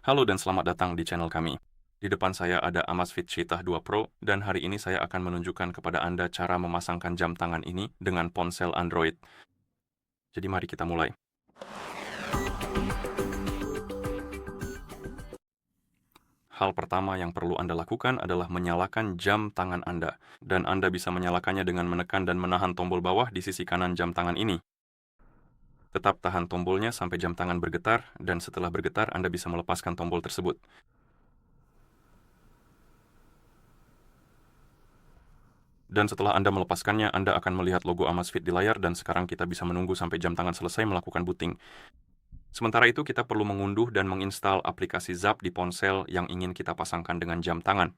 Halo dan selamat datang di channel kami. Di depan saya ada Amazfit Cheetah 2 Pro dan hari ini saya akan menunjukkan kepada Anda cara memasangkan jam tangan ini dengan ponsel Android. Jadi mari kita mulai. Hal pertama yang perlu Anda lakukan adalah menyalakan jam tangan Anda. Dan Anda bisa menyalakannya dengan menekan dan menahan tombol bawah di sisi kanan jam tangan ini. Tetap tahan tombolnya sampai jam tangan bergetar, dan setelah bergetar Anda bisa melepaskan tombol tersebut. Dan setelah Anda melepaskannya, Anda akan melihat logo Amazfit di layar dan sekarang kita bisa menunggu sampai jam tangan selesai melakukan booting. Sementara itu, kita perlu mengunduh dan menginstal aplikasi Zap di ponsel yang ingin kita pasangkan dengan jam tangan.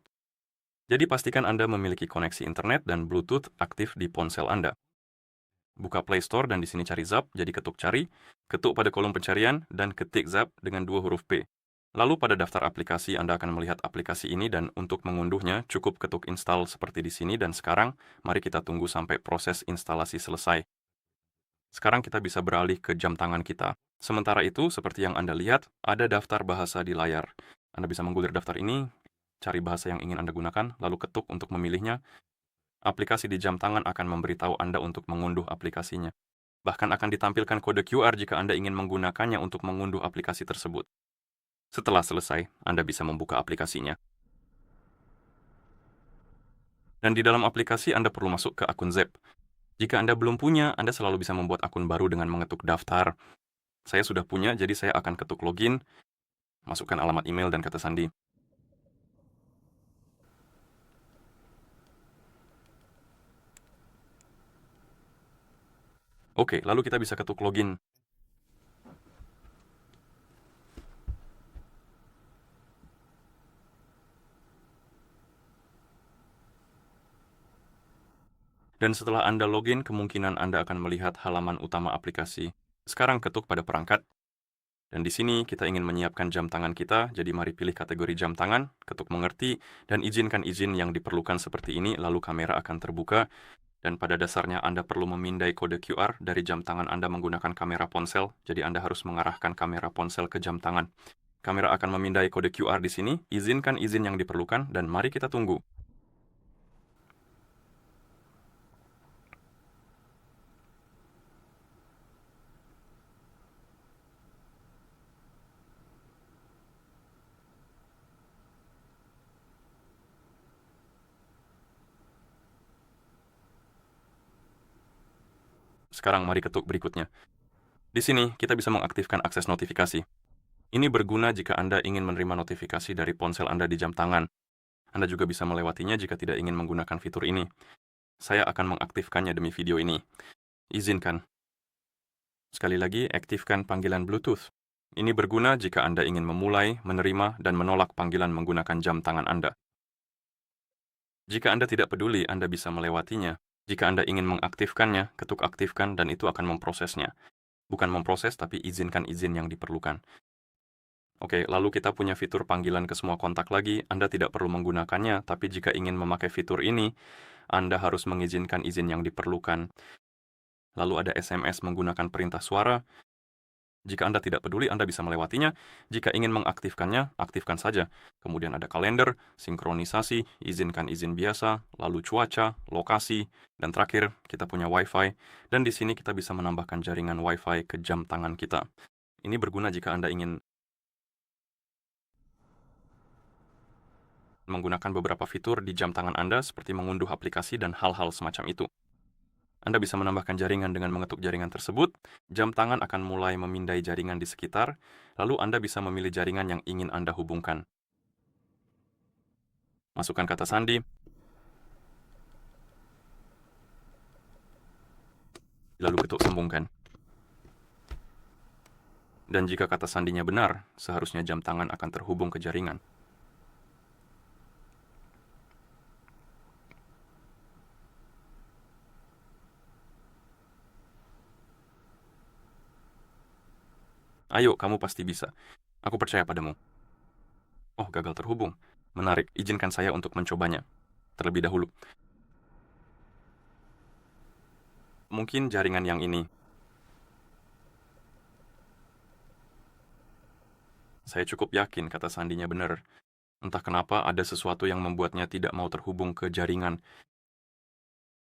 Jadi pastikan Anda memiliki koneksi internet dan Bluetooth aktif di ponsel Anda. Buka Play Store dan di sini cari Zap, jadi ketuk cari, ketuk pada kolom pencarian, dan ketik Zap dengan 2 huruf P. Lalu pada daftar aplikasi Anda akan melihat aplikasi ini dan untuk mengunduhnya cukup ketuk install seperti di sini dan sekarang mari kita tunggu sampai proses instalasi selesai. Sekarang kita bisa beralih ke jam tangan kita. Sementara itu, seperti yang Anda lihat, ada daftar bahasa di layar. Anda bisa menggulir daftar ini, cari bahasa yang ingin Anda gunakan, lalu ketuk untuk memilihnya. Aplikasi di jam tangan akan memberitahu Anda untuk mengunduh aplikasinya. Bahkan akan ditampilkan kode QR jika Anda ingin menggunakannya untuk mengunduh aplikasi tersebut. Setelah selesai, Anda bisa membuka aplikasinya. Dan di dalam aplikasi Anda perlu masuk ke akun Zap. Jika Anda belum punya, Anda selalu bisa membuat akun baru dengan mengetuk daftar. Saya sudah punya, jadi saya akan ketuk login, masukkan alamat email dan kata sandi. Oke, lalu kita bisa ketuk login. Dan setelah Anda login, kemungkinan Anda akan melihat halaman utama aplikasi. Sekarang ketuk pada perangkat. Dan di sini kita ingin menyiapkan jam tangan kita, jadi mari pilih kategori jam tangan, ketuk mengerti, dan izinkan izin yang diperlukan seperti ini, lalu kamera akan terbuka. Dan pada dasarnya Anda perlu memindai kode QR dari jam tangan Anda menggunakan kamera ponsel, jadi Anda harus mengarahkan kamera ponsel ke jam tangan. Kamera akan memindai kode QR di sini, izinkan izin yang diperlukan, dan mari kita tunggu. Sekarang mari ketuk berikutnya. Di sini, kita bisa mengaktifkan akses notifikasi. Ini berguna jika Anda ingin menerima notifikasi dari ponsel Anda di jam tangan. Anda juga bisa melewatinya jika tidak ingin menggunakan fitur ini. Saya akan mengaktifkannya demi video ini. Izinkan. Sekali lagi, aktifkan panggilan Bluetooth. Ini berguna jika Anda ingin memulai, menerima, dan menolak panggilan menggunakan jam tangan Anda. Jika Anda tidak peduli, Anda bisa melewatinya. Jika Anda ingin mengaktifkannya, ketuk aktifkan dan itu akan memprosesnya. Bukan memproses, tapi izinkan izin yang diperlukan. Oke, lalu kita punya fitur panggilan ke semua kontak lagi. Anda tidak perlu menggunakannya, tapi jika ingin memakai fitur ini, Anda harus mengizinkan izin yang diperlukan. Lalu ada SMS menggunakan perintah suara. Jika Anda tidak peduli, Anda bisa melewatinya. Jika ingin mengaktifkannya, aktifkan saja. Kemudian ada kalender, sinkronisasi, izinkan izin biasa, lalu cuaca, lokasi, dan terakhir kita punya Wi-Fi. Dan di sini kita bisa menambahkan jaringan Wi-Fi ke jam tangan kita. Ini berguna jika Anda ingin menggunakan beberapa fitur di jam tangan Anda seperti mengunduh aplikasi dan hal-hal semacam itu. Anda bisa menambahkan jaringan dengan mengetuk jaringan tersebut, jam tangan akan mulai memindai jaringan di sekitar, lalu Anda bisa memilih jaringan yang ingin Anda hubungkan. Masukkan kata sandi, lalu ketuk sambungkan. Dan jika kata sandinya benar, seharusnya jam tangan akan terhubung ke jaringan. Ayo, kamu pasti bisa. Aku percaya padamu. Oh, gagal terhubung. Menarik, izinkan saya untuk mencobanya. Terlebih dahulu. Mungkin jaringan yang ini. Saya cukup yakin kata sandinya benar. Entah kenapa ada sesuatu yang membuatnya tidak mau terhubung ke jaringan.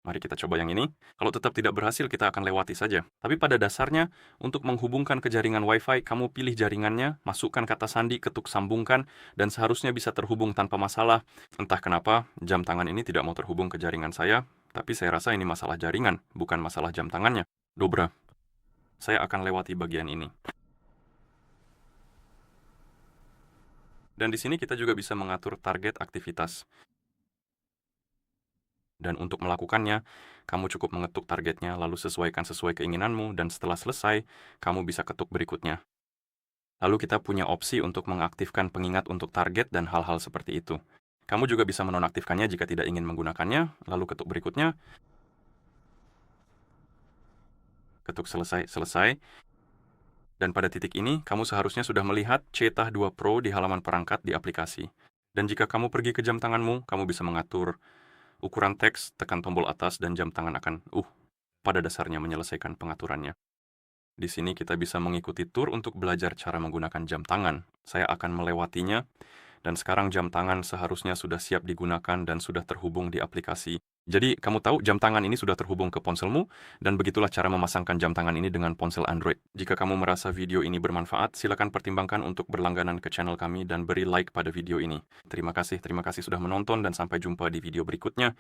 Mari kita coba yang ini. Kalau tetap tidak berhasil, kita akan lewati saja. Tapi pada dasarnya, untuk menghubungkan ke jaringan Wi-Fi, kamu pilih jaringannya, masukkan kata sandi, ketuk sambungkan, dan seharusnya bisa terhubung tanpa masalah. Entah kenapa, jam tangan ini tidak mau terhubung ke jaringan saya, tapi saya rasa ini masalah jaringan, bukan masalah jam tangannya. Dobra, saya akan lewati bagian ini. Dan di sini kita juga bisa mengatur target aktivitas. Dan untuk melakukannya, kamu cukup mengetuk targetnya, lalu sesuaikan sesuai keinginanmu, dan setelah selesai, kamu bisa ketuk berikutnya. Lalu kita punya opsi untuk mengaktifkan pengingat untuk target dan hal-hal seperti itu. Kamu juga bisa menonaktifkannya jika tidak ingin menggunakannya, lalu ketuk berikutnya, ketuk selesai, dan pada titik ini, kamu seharusnya sudah melihat Cetah 2 Pro di halaman perangkat di aplikasi. Dan jika kamu pergi ke jam tanganmu, kamu bisa mengatur ukuran teks, tekan tombol atas, dan jam tangan akan, pada dasarnya menyelesaikan pengaturannya. Di sini kita bisa mengikuti tur untuk belajar cara menggunakan jam tangan. Saya akan melewatinya, dan sekarang jam tangan seharusnya sudah siap digunakan dan sudah terhubung di aplikasi. Jadi, kamu tahu jam tangan ini sudah terhubung ke ponselmu, dan begitulah cara memasangkan jam tangan ini dengan ponsel Android. Jika kamu merasa video ini bermanfaat, silakan pertimbangkan untuk berlangganan ke channel kami dan beri like pada video ini. Terima kasih sudah menonton dan sampai jumpa di video berikutnya.